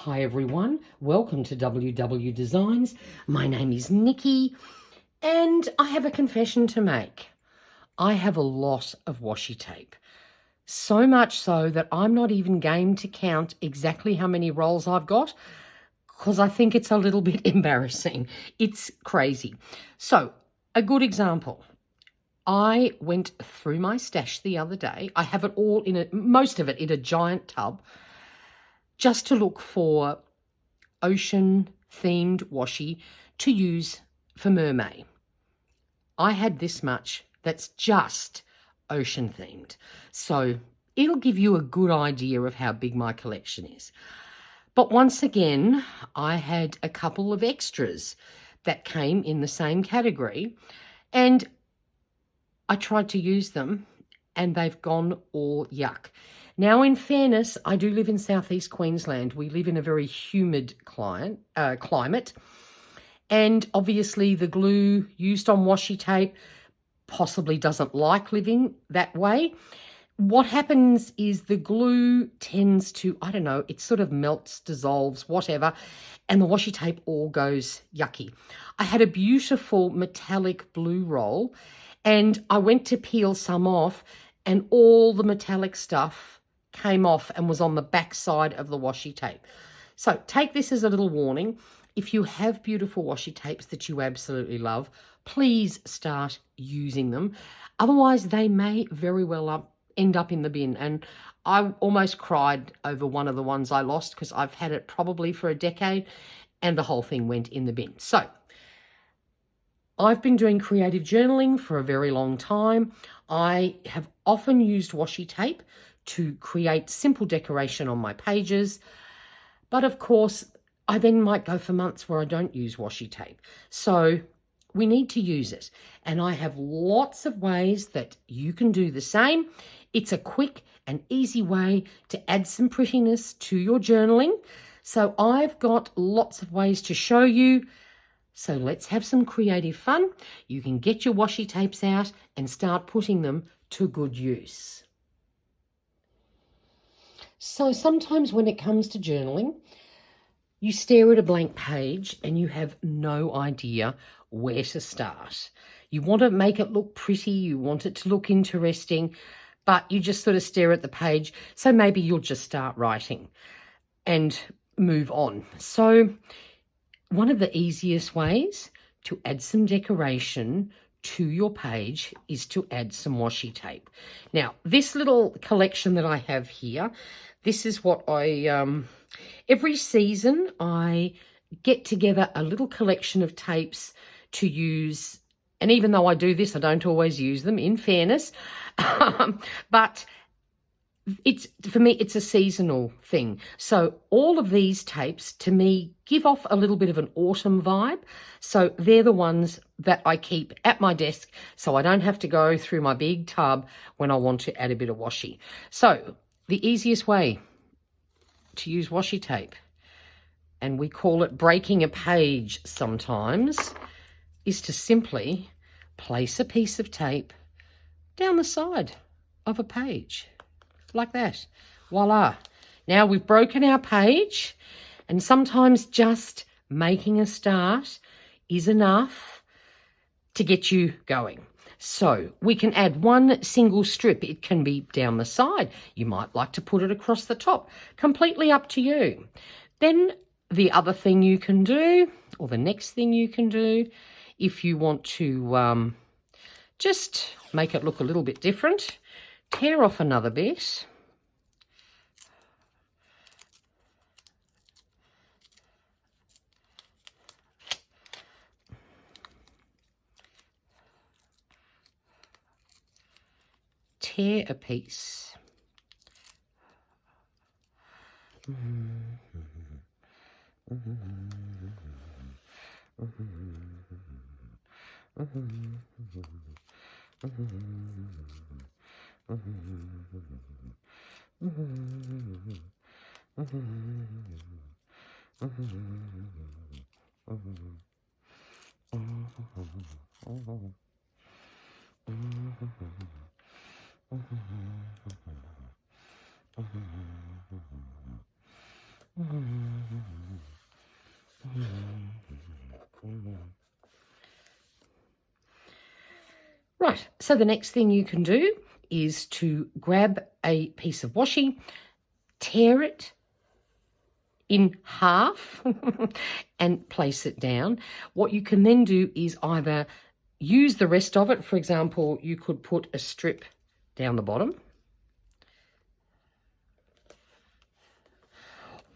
Hi everyone, welcome to WW Designs. My name is Nikki and I have a confession to make. I have a lot of washi tape. So much so that I'm not even game to count exactly how many rolls I've got because I think it's a little bit embarrassing. It's crazy. So, a good example. I went through my stash the other day. I have it all most of it in a giant tub, just to look for ocean-themed washi to use for mermaid. I had this much that's just ocean-themed. So it'll give you a good idea of how big my collection is. But once again, I had a couple of extras that came in the same category, and I tried to use them and they've gone all yuck. Now, in fairness, I do live in southeast Queensland. We live in a very humid climate. And obviously the glue used on washi tape possibly doesn't like living that way. What happens is the glue tends to, I don't know, it sort of melts, dissolves, whatever, and the washi tape all goes yucky. I had a beautiful metallic blue roll, and I went to peel some off, and all the metallic stuff came off and was on the back side of the washi tape. So take this as a little warning. If you have beautiful washi tapes that you absolutely love, please start using them. Otherwise, they may very well end up in the bin. And I almost cried over one of the ones I lost because I've had it probably for a decade and the whole thing went in the bin. So I've been doing creative journaling for a very long time. I have often used washi tape to create simple decoration on my pages. But of course, I then might go for months where I don't use washi tape. So we need to use it. And I have lots of ways that you can do the same. It's a quick and easy way to add some prettiness to your journaling. So I've got lots of ways to show you. So let's have some creative fun. You can get your washi tapes out and start putting them to good use. So sometimes when it comes to journaling, you stare at a blank page and you have no idea where to start. You want to make it look pretty, you want it to look interesting, but you just sort of stare at the page. So maybe you'll just start writing and move on. So one of the easiest ways to add some decoration to your page is to add some washi tape. Now, this little collection that I have here, this is what every season I get together a little collection of tapes to use. And even though I do this, I don't always use them, in fairness. But for me, it's a seasonal thing. So all of these tapes, to me, give off a little bit of an autumn vibe. So they're the ones that I keep at my desk so I don't have to go through my big tub when I want to add a bit of washi. So the easiest way to use washi tape, and we call it breaking a page sometimes, is to simply place a piece of tape down the side of a page. Like that. Voila. Now we've broken our page, and sometimes just making a start is enough to get you going. So we can add one single strip. It can be down the side. You might like to put it across the top. Completely up to you. Then the other thing you can do, or the next thing you can do, if you want to just make it look a little bit different, tear off another bit. Tear a piece. So the next thing you can do is to grab a piece of washi, tear it in half and place it down. What you can then do is either use the rest of it. For example, you could put a strip down the bottom.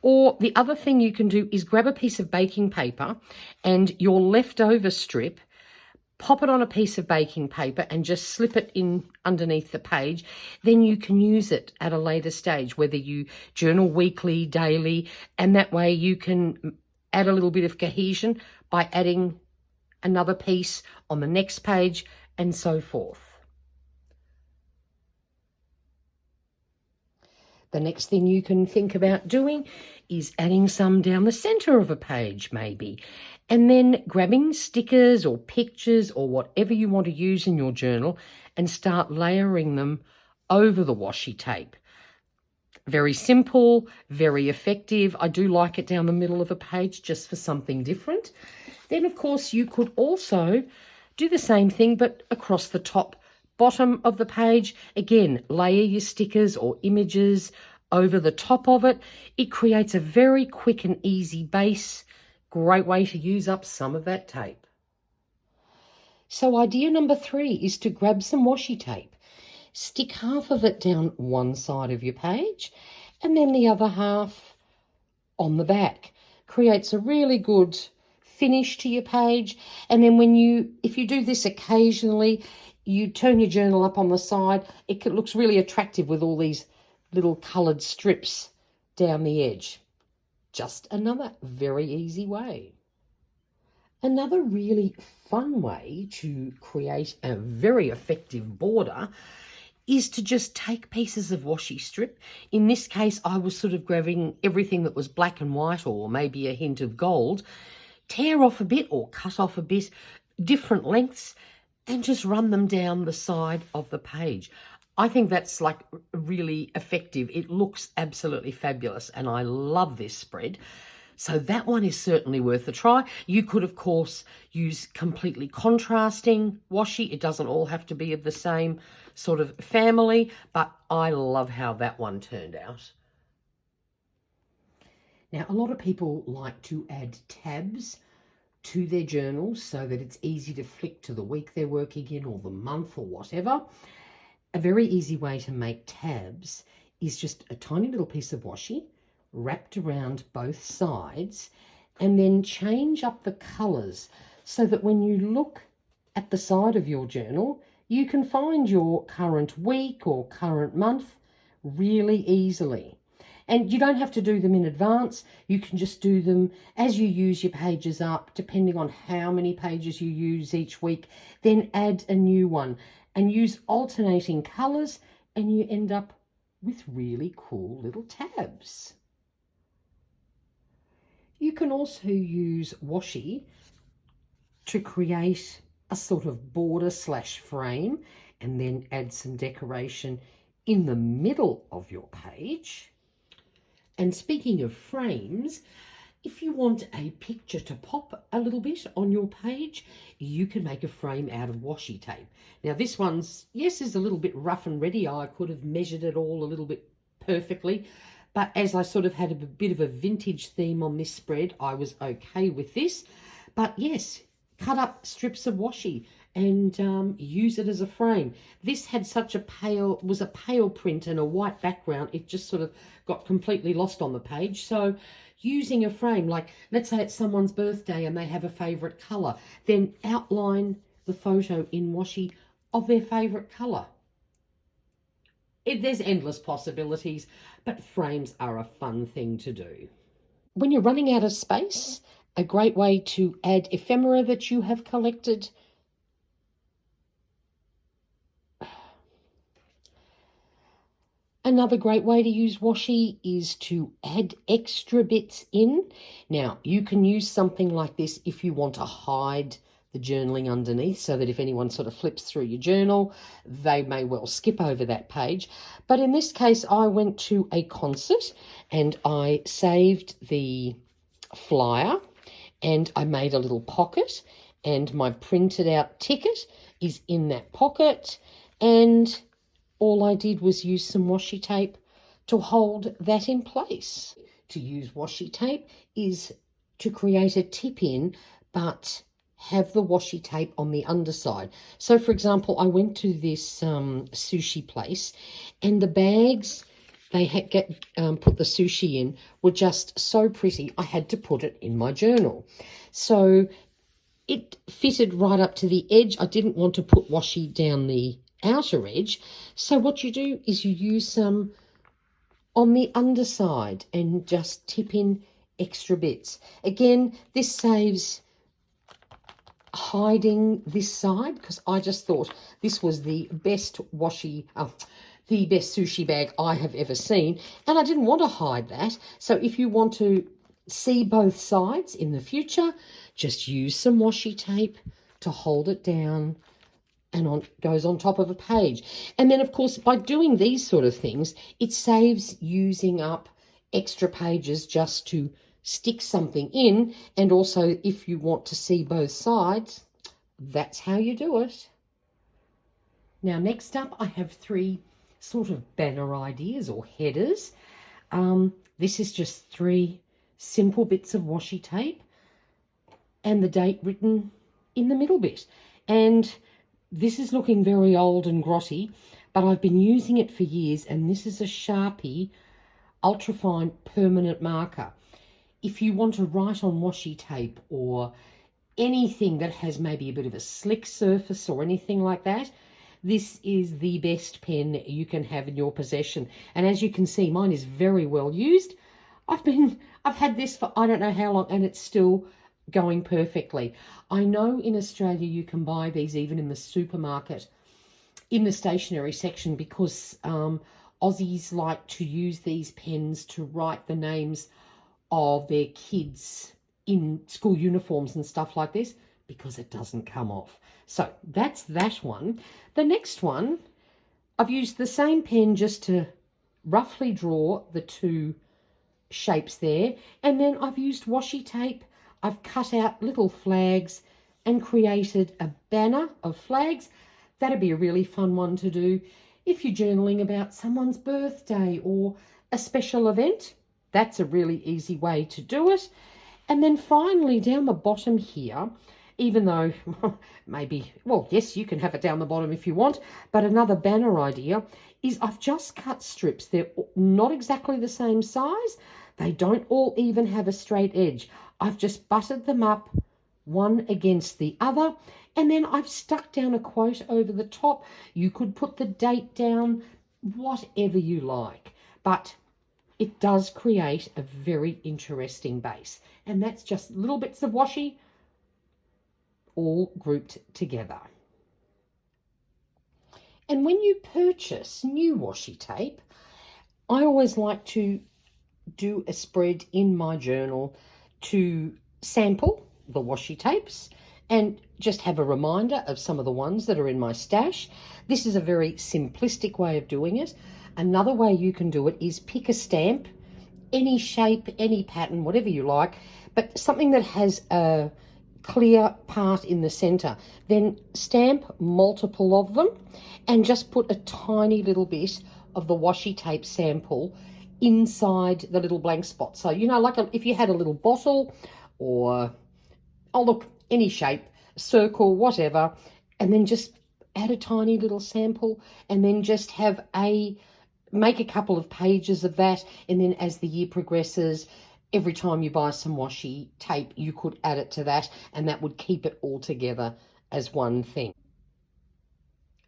Or the other thing you can do is grab a piece of baking paper and your leftover strip, pop it on a piece of baking paper and just slip it in underneath the page. Then you can use it at a later stage, whether you journal weekly, daily, and that way you can add a little bit of cohesion by adding another piece on the next page and so forth. The next thing you can think about doing is adding some down the centre of a page maybe, and then grabbing stickers or pictures or whatever you want to use in your journal and start layering them over the washi tape. Very simple, very effective. I do like it down the middle of a page just for something different. Then, of course, you could also do the same thing but across the top bottom of the page. Again, layer your stickers or images over the top of it. It creates a very quick and easy base. Great way to use up some of that tape. So idea number 3 is to grab some washi tape. Stick half of it down one side of your page and then the other half on the back. Creates a really good finish to your page. And then if you do this occasionally, you turn your journal up on the side, it looks really attractive with all these little coloured strips down the edge. Just another very easy way. Another really fun way to create a very effective border is to just take pieces of washi strip. In this case, I was sort of grabbing everything that was black and white or maybe a hint of gold, tear off a bit or cut off a bit, different lengths, and just run them down the side of the page. I think that's like really effective. It looks absolutely fabulous and I love this spread. So that one is certainly worth a try. You could, of course, use completely contrasting washi. It doesn't all have to be of the same sort of family, but I love how that one turned out. Now, a lot of people like to add tabs to their journals so that it's easy to flick to the week they're working in or the month or whatever. A very easy way to make tabs is just a tiny little piece of washi wrapped around both sides and then change up the colours so that when you look at the side of your journal, you can find your current week or current month really easily. And you don't have to do them in advance. You can just do them as you use your pages up, depending on how many pages you use each week. Then add a new one and use alternating colours and you end up with really cool little tabs. You can also use washi to create a sort of border / frame and then add some decoration in the middle of your page. And speaking of frames, if you want a picture to pop a little bit on your page, you can make a frame out of washi tape. Now this one's, yes, is a little bit rough and ready. I could have measured it all a little bit perfectly, but as I sort of had a bit of a vintage theme on this spread, I was okay with this. But yes, cut up strips of washi and use it as a frame. This had such a pale print and a white background, it just sort of got completely lost on the page. So using a frame, like let's say it's someone's birthday and they have a favourite colour, then outline the photo in washi of their favourite colour. There's endless possibilities, but frames are a fun thing to do. When you're running out of space, a great way to add ephemera that you have collected. Another great way to use washi is to add extra bits in. Now, you can use something like this if you want to hide the journaling underneath so that if anyone sort of flips through your journal, they may well skip over that page. But in this case, I went to a concert and I saved the flyer and I made a little pocket and my printed out ticket is in that pocket, and all I did was use some washi tape to hold that in place. To use washi tape is to create a tip in, but have the washi tape on the underside. So for example, I went to this sushi place, and the bags they had put the sushi in were just so pretty, I had to put it in my journal. So it fitted right up to the edge. I didn't want to put washi down the outer edge. So what you do is you use some on the underside and just tip in extra bits. Again, this saves hiding this side, because I just thought this was the best the best sushi bag I have ever seen, and I didn't want to hide that. So if you want to see both sides in the future, just use some washi tape to hold it down, and goes on top of a page. And then of course, by doing these sort of things, it saves using up extra pages just to stick something in. And also, if you want to see both sides, that's how you do it. Now next up, I have 3 sort of banner ideas or headers. This is just 3 simple bits of washi tape and the date written in the middle bit. And this is looking very old and grotty, but I've been using it for years, and this is a Sharpie ultrafine permanent marker. If you want to write on washi tape or anything that has maybe a bit of a slick surface or anything like that, this is the best pen you can have in your possession. And as you can see, mine is very well used. I've had this for I don't know how long, and it's still going perfectly. I know in Australia you can buy these even in the supermarket, in the stationery section, because Aussies like to use these pens to write the names of their kids in school uniforms and stuff like this, because it doesn't come off. So that's that one. The next one, I've used the same pen just to roughly draw the 2 shapes there, and then I've used washi tape. I've cut out little flags and created a banner of flags. That'd be a really fun one to do if you're journaling about someone's birthday or a special event. That's a really easy way to do it. And then finally, down the bottom here, even though maybe, well, yes, you can have it down the bottom if you want, but another banner idea is I've just cut strips. They're not exactly the same size. They don't all even have a straight edge. I've just buttered them up one against the other, and then I've stuck down a quote over the top. You could put the date down, whatever you like, but it does create a very interesting base. And that's just little bits of washi all grouped together. And when you purchase new washi tape, I always like to do a spread in my journal to sample the washi tapes and just have a reminder of some of the ones that are in my stash. This is a very simplistic way of doing it. Another way you can do it is pick a stamp, any shape, any pattern, whatever you like, but something that has a clear part in the center. Then stamp multiple of them and just put a tiny little bit of the washi tape sample inside the little blank spot. So, you know, like if you had a little bottle or, oh look, any shape, circle, whatever, and then just add a tiny little sample, and then just make a couple of pages of that. And then as the year progresses, every time you buy some washi tape, you could add it to that, and that would keep it all together as one thing.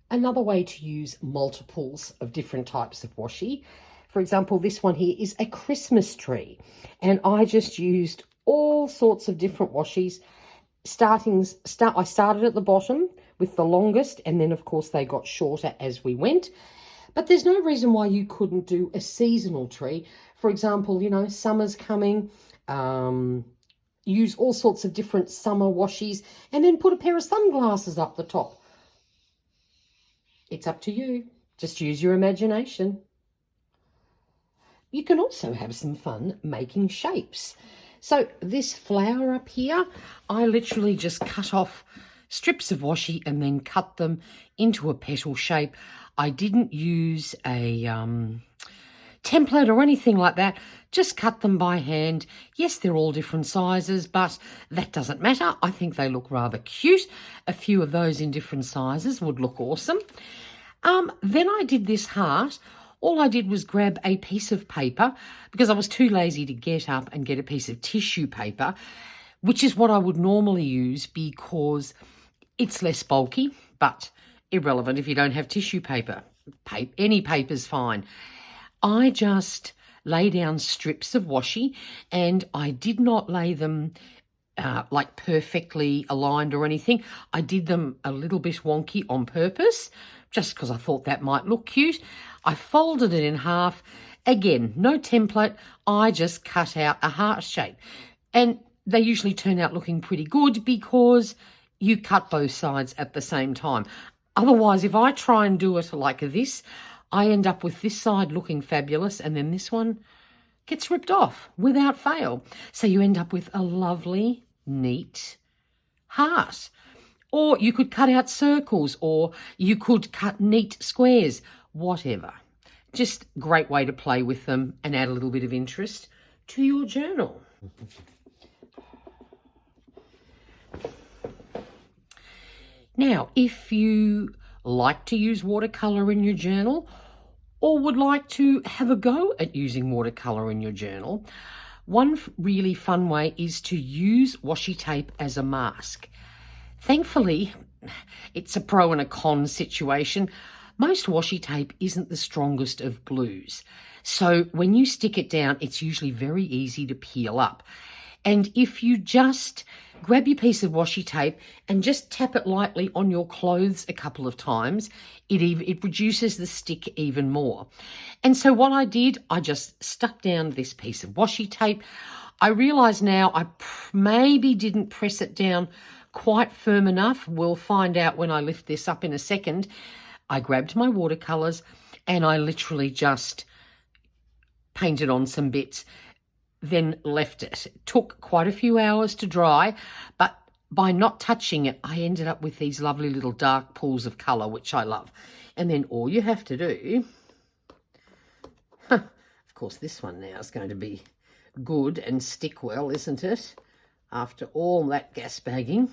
Another way to use multiples of different types of washi, for example, this one here is a Christmas tree, and I just used all sorts of different washis. I started at the bottom with the longest, and then of course they got shorter as we went. But there's no reason why you couldn't do a seasonal tree. For example, you know, summer's coming, use all sorts of different summer washis, and then put a pair of sunglasses up the top. It's up to you. Just use your imagination. You can also have some fun making shapes. So this flower up here, I literally just cut off strips of washi and then cut them into a petal shape. I didn't use a template or anything like that. Just cut them by hand. Yes, they're all different sizes, but that doesn't matter. I think they look rather cute. A few of those in different sizes would look awesome. Then I did this heart. All I did was grab a piece of paper because I was too lazy to get up and get a piece of tissue paper, which is what I would normally use because it's less bulky, but irrelevant if you don't have tissue paper. Any paper's fine. I just lay down strips of washi, and I did not lay them like perfectly aligned or anything. I did them a little bit wonky on purpose, just because I thought that might look cute. I folded it in half. Again, no template. I just cut out a heart shape. And they usually turn out looking pretty good because you cut both sides at the same time. Otherwise, if I try and do it like this, I end up with this side looking fabulous and then this one gets ripped off without fail. So you end up with a lovely, neat heart. Or you could cut out circles, or you could cut neat squares, whatever. Just a great way to play with them and add a little bit of interest to your journal. Now, if you like to use watercolour in your journal or would like to have a go at using watercolour in your journal, one really fun way is to use washi tape as a mask. Thankfully, it's a pro and a con situation. Most washi tape isn't the strongest of glues. So when you stick it down, it's usually very easy to peel up. And if you just grab your piece of washi tape and just tap it lightly on your clothes a couple of times, it reduces the stick even more. And so what I did, I just stuck down this piece of washi tape. I realise now I maybe didn't press it down quite firm enough. We'll find out when I lift this up in a second. I grabbed my watercolours and I literally just painted on some bits, then left it. It took quite a few hours to dry, but by not touching it, I ended up with these lovely little dark pools of colour, which I love. And then all you have to do, of course, this one now is going to be good and stick well, isn't it? After all that gas bagging,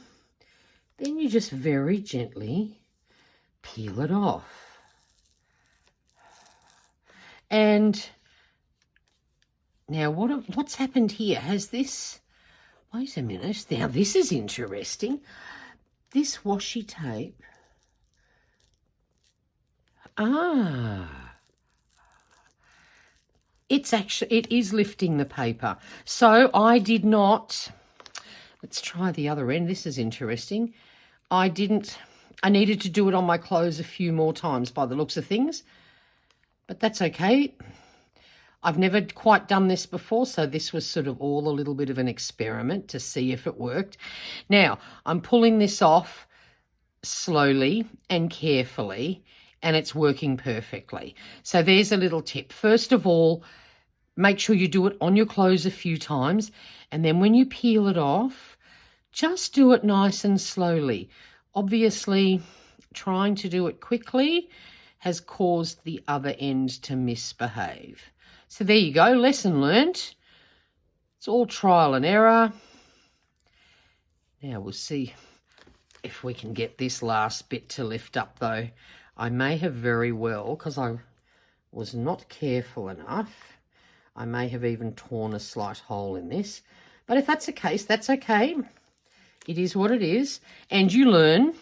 then you just very gently peel it off. And now what's happened here? Has this, wait a minute, now this is interesting. This washi tape, it is lifting the paper. So I did not, let's try the other end. This is interesting. I needed to do it on my clothes a few more times by the looks of things, but that's okay. I've never quite done this before, so this was sort of all a little bit of an experiment to see if it worked. Now, I'm pulling this off slowly and carefully, and it's working perfectly. So there's a little tip. First of all, make sure you do it on your clothes a few times, and then when you peel it off, just do it nice and slowly. Obviously, trying to do it quickly has caused the other end to misbehave. So there you go, lesson learnt. It's all trial and error. Now we'll see if we can get this last bit to lift up though. I may have very well, because I was not careful enough, I may have even torn a slight hole in this. But if that's the case, that's okay. It is what it is, and you learn.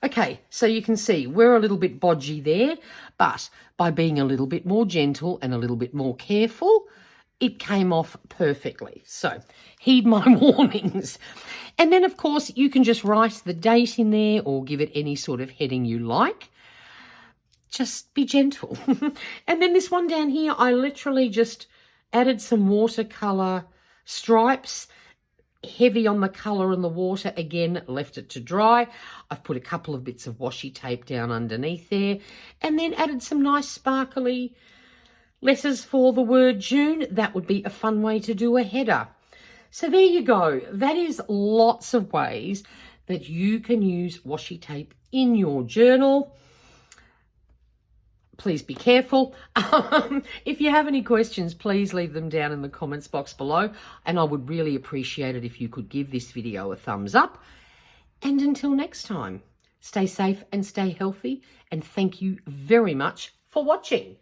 Okay, so you can see we're a little bit bodgy there, but by being a little bit more gentle and a little bit more careful, it came off perfectly. So heed my warnings. And then, of course, you can just write the date in there or give it any sort of heading you like. Just be gentle. And then this one down here, I literally just added some watercolour stripes, heavy on the colour and the water. Again, left it to dry. I've put a couple of bits of washi tape down underneath there and then added some nice sparkly letters for the word June. That would be a fun way to do a header. So there you go. That is lots of ways that you can use washi tape in your journal. Please be careful. If you have any questions, please leave them down in the comments box below. And I would really appreciate it if you could give this video a thumbs up. And until next time, stay safe and stay healthy. And thank you very much for watching.